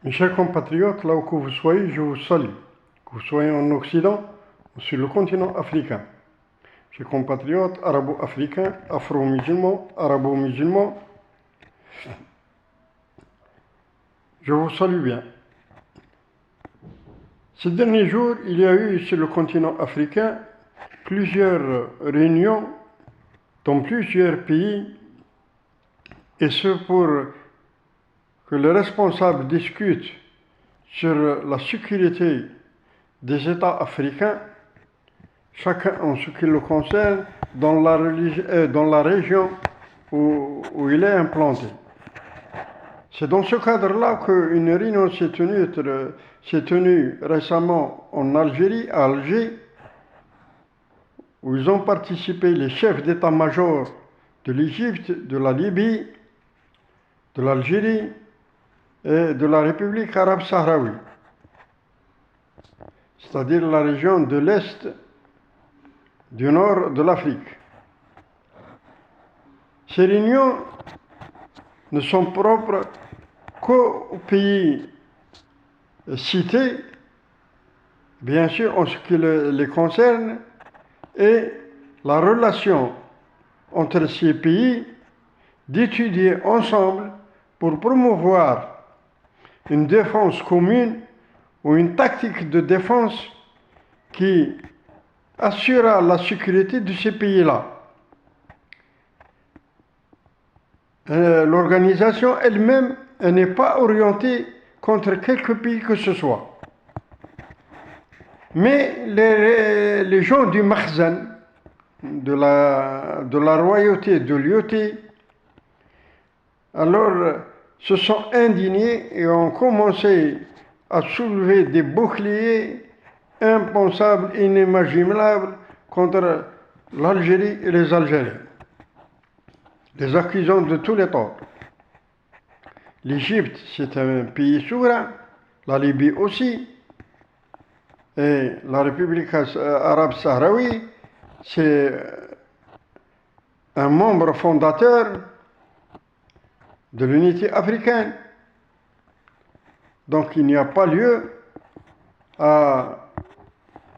Mes chers compatriotes, là où que vous soyez, je vous salue. Que vous soyez en Occident ou sur le continent africain. Chers compatriotes arabo-africains, afro-musulmans, arabo-musulmans, je vous salue bien. Ces derniers jours, il y a eu sur le continent africain plusieurs réunions dans plusieurs pays, et ce pour que les responsables discutent sur la sécurité des États africains, chacun en ce qui le concerne, dans la région où il est implanté. C'est dans ce cadre-là qu'une réunion s'est tenue récemment en Algérie, à Alger, où ils ont participé les chefs d'état-major de l'Égypte, de la Libye, de l'Algérie et de la République arabe sahraoui, c'est-à-dire la région de l'Est du nord de l'Afrique. Ces réunions ne sont propres qu'aux pays cités, bien sûr en ce qui les concerne, et la relation entre ces pays, d'étudier ensemble pour promouvoir une défense commune ou une tactique de défense qui assurera la sécurité de ces pays-là. L'organisation elle-même n'est pas orientée contre quelque pays que ce soit. Mais les gens du Makhzen, de la royauté de Lyautey, alors se sont indignés et ont commencé à soulever des boucliers impensables, inimaginables contre l'Algérie et les Algériens, les accusant de tous les torts. L'Égypte, c'est un pays souverain, la Libye aussi, et la République arabe sahraoui, c'est un membre fondateur de l'unité africaine. Donc il n'y a pas lieu à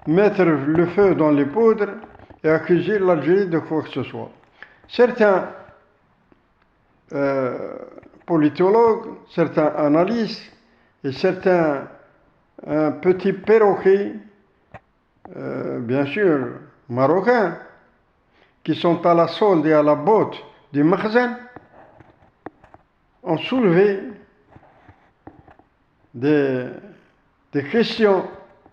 mettre le feu dans les poudres et accuser l'Algérie de quoi que ce soit. Certains politologues, certains analystes et certains petits perroquets, bien sûr marocains, qui sont à la solde et à la botte du Makhzen, ont soulevé des questions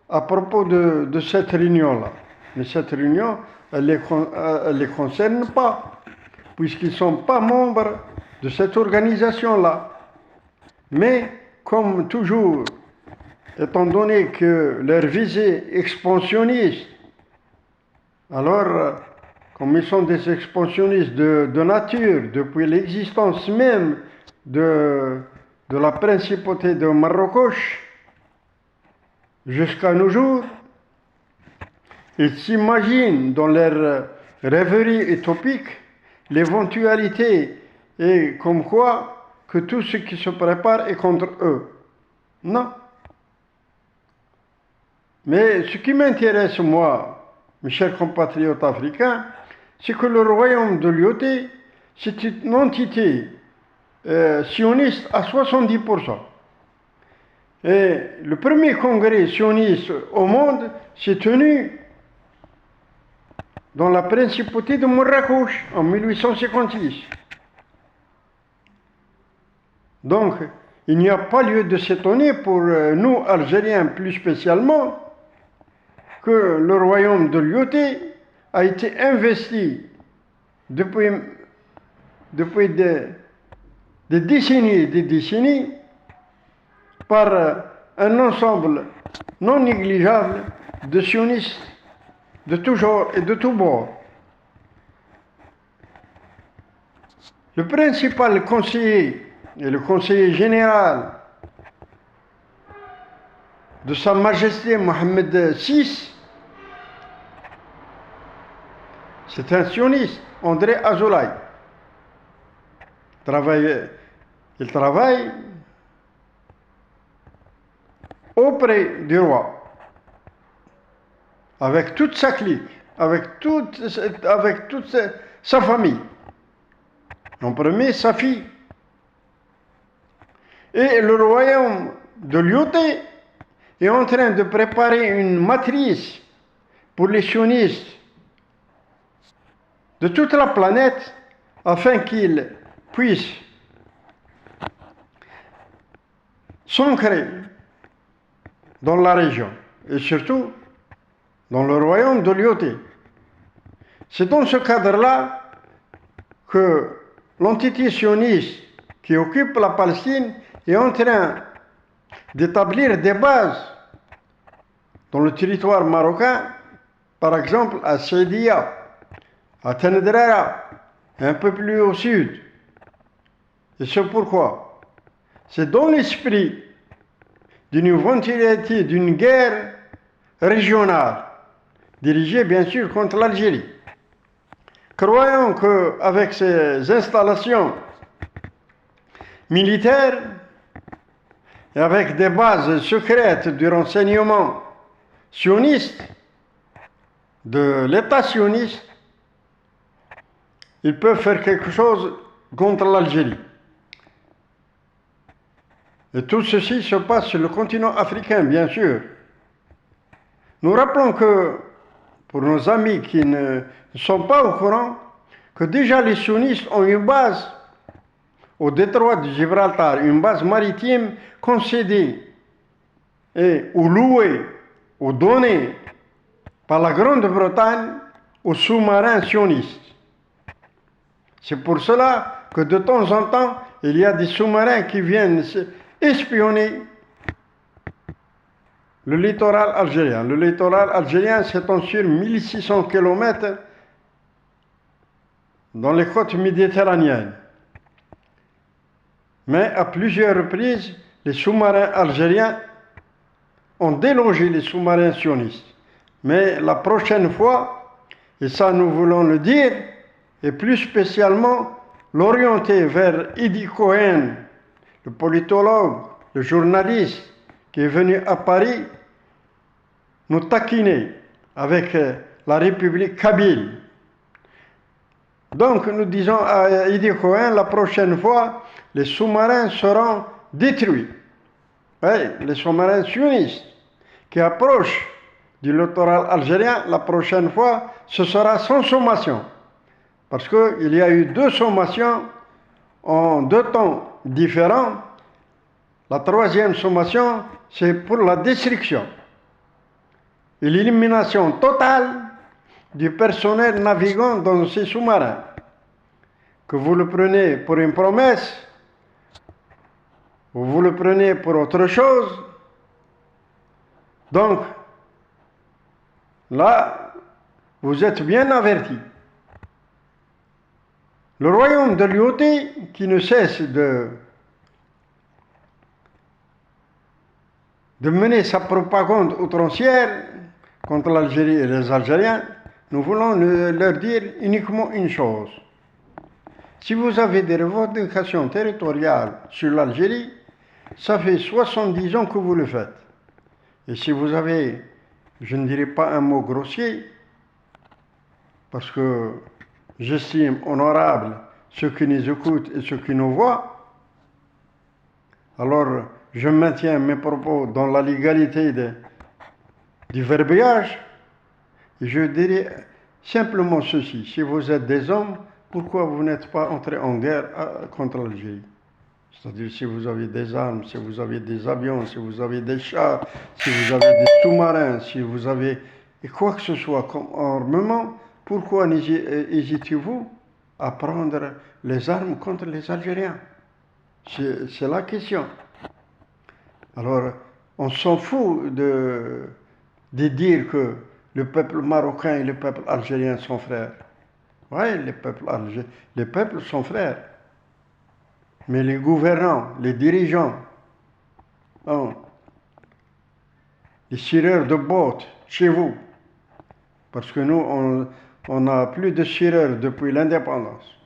à propos de cette réunion-là. Mais cette réunion, elle ne les concerne pas, puisqu'ils ne sont pas membres de cette organisation-là. Mais, comme toujours, étant donné que leur visée expansionniste, alors, comme ils sont des expansionnistes de nature, depuis l'existence même de la principauté de Marrakech jusqu'à nos jours, ils s'imaginent dans leur rêverie utopique l'éventualité et comme quoi que tout ce qui se prépare est contre eux. Non. Mais ce qui m'intéresse, moi, mes chers compatriotes africains, c'est que le royaume de Lyautey, c'est une entité sioniste à 70%. Et le premier congrès sioniste au monde s'est tenu dans la principauté de Marrakech en 1856. Donc, il n'y a pas lieu de s'étonner pour nous, Algériens plus spécialement, que le royaume de Lyautey a été investi depuis des décennies et des décennies par un ensemble non négligeable de sionistes de tout genre et de tous bords. Le principal conseiller et le conseiller général de Sa Majesté Mohammed VI, c'est un sioniste, André Azoulay. Il travaille auprès du roi, avec toute sa clique, avec toute sa famille. En premier, sa fille. Et le royaume de Lyoté est en train de préparer une matrice pour les sionistes de toute la planète afin qu'ils puissent s'ancrer dans la région et surtout dans le royaume de Lyoté. C'est dans ce cadre-là que l'entité sioniste qui occupe la Palestine est en train d'établir des bases dans le territoire marocain, par exemple à Saidia, à Tenedrera, un peu plus au sud. Et c'est pourquoi c'est dans l'esprit d'une éventualité d'une guerre régionale, dirigée bien sûr contre l'Algérie. Croyons qu'avec ces installations militaires et avec des bases secrètes du renseignement sioniste, de l'État sioniste, ils peuvent faire quelque chose contre l'Algérie. Et tout ceci se passe sur le continent africain, bien sûr. Nous rappelons que, pour nos amis qui ne sont pas au courant, que déjà les sionistes ont une base au détroit de Gibraltar, une base maritime concédée ou louée ou donnée par la Grande-Bretagne aux sous-marins sionistes. C'est pour cela que de temps en temps, il y a des sous-marins qui viennent espionner le littoral algérien. Le littoral algérien s'étend sur 1600 km dans les côtes méditerranéennes. Mais à plusieurs reprises, les sous-marins algériens ont délogé les sous-marins sionistes. Mais la prochaine fois, et ça nous voulons le dire, et plus spécialement l'orienter vers Eddie Cohen, le politologue, le journaliste qui est venu à Paris nous taquiner avec la République kabyle. Donc nous disons à Eddie Cohen, la prochaine fois, les sous-marins seront détruits. Oui, les sous-marins sionistes qui approchent du littoral algérien, la prochaine fois, ce sera sans sommation. Parce qu'il y a eu 2 sommations en 2 temps différents. La 3e sommation, c'est pour la destruction et l'élimination totale du personnel navigant dans ces sous-marins. Que vous le prenez pour une promesse, ou vous le prenez pour autre chose. Donc, là, vous êtes bien avertis. Le royaume de Lyoté, qui ne cesse de mener sa propagande outrancière contre l'Algérie et les Algériens, nous voulons leur dire uniquement une chose. Si vous avez des revendications territoriales sur l'Algérie, ça fait 70 ans que vous le faites. Et si vous avez, je ne dirais pas un mot grossier, parce que j'estime honorable ceux qui nous écoutent et ceux qui nous voient, alors je maintiens mes propos dans la légalité du verbiage, et je dirais simplement ceci. Si vous êtes des hommes, pourquoi vous n'êtes pas entrés en guerre contre l'Algérie? C'est-à-dire si vous avez des armes, si vous avez des avions, si vous avez des chars, si vous avez des sous-marins, si vous avez quoi que ce soit comme armement, pourquoi hésitez-vous à prendre les armes contre les Algériens? C'est la question. Alors, on s'en fout de dire que le peuple marocain et le peuple algérien sont frères. Oui, les peuples sont frères. Mais les gouvernants, les dirigeants, les tireurs de bottes chez vous, parce que nous, on n'a plus de tireurs depuis l'indépendance.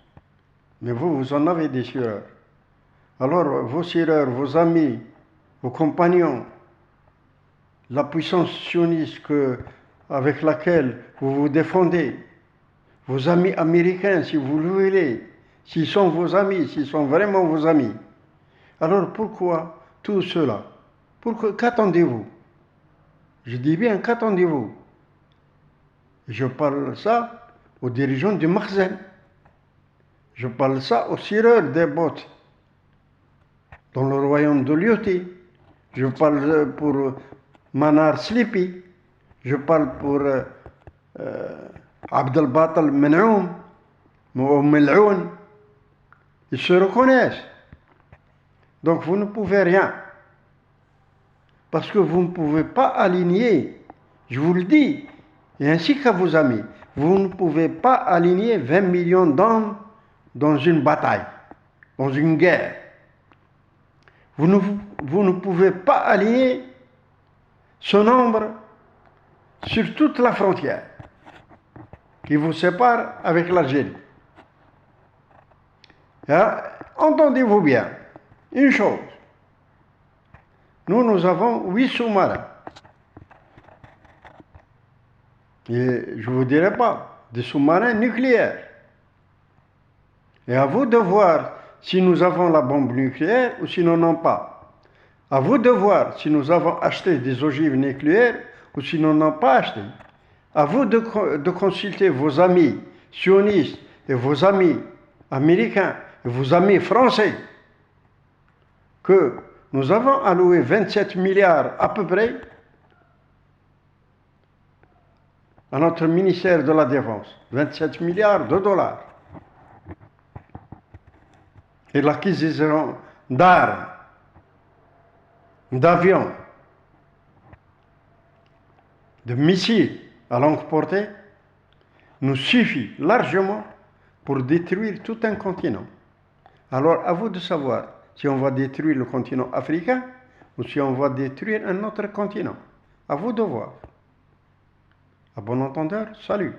Mais vous en avez des tireurs. Alors, vos tireurs, vos amis, vos compagnons, la puissance sioniste avec laquelle vous vous défendez, vos amis américains, si vous le voulez, s'ils sont vos amis, s'ils sont vraiment vos amis, alors pourquoi tout cela? Qu'attendez-vous? Je dis bien, qu'attendez-vous? Je parle ça aux dirigeants du Makhzen. Je parle ça aux sireurs des bottes dans le royaume de Lyoté. Je parle pour Manar Slipi. Je parle pour Abdel Batal Men'oum ou Mel'oun. Ils se reconnaissent. Donc vous ne pouvez rien. Parce que vous ne pouvez pas aligner, je vous le dis, et ainsi qu'à vos amis, vous ne pouvez pas aligner 20 millions d'hommes dans une bataille, dans une guerre. Vous ne pouvez pas aligner ce nombre sur toute la frontière qui vous sépare avec l'Algérie. Entendez-vous bien, une chose, nous avons 8 sous-marins. Et je ne vous dirai pas, des sous-marins nucléaires. Et à vous de voir si nous avons la bombe nucléaire ou si nous n'en avons pas. À vous de voir si nous avons acheté des ogives nucléaires ou si nous n'en avons pas acheté. À vous de consulter vos amis sionistes et vos amis américains et vos amis français que nous avons alloué 27 milliards à peu près à notre ministère de la Défense. 27 milliards de dollars. Et l'acquisition d'armes, d'avions, de missiles à longue portée nous suffit largement pour détruire tout un continent. Alors à vous de savoir si on va détruire le continent africain ou si on va détruire un autre continent. À vous de voir. À bon entendeur, salut.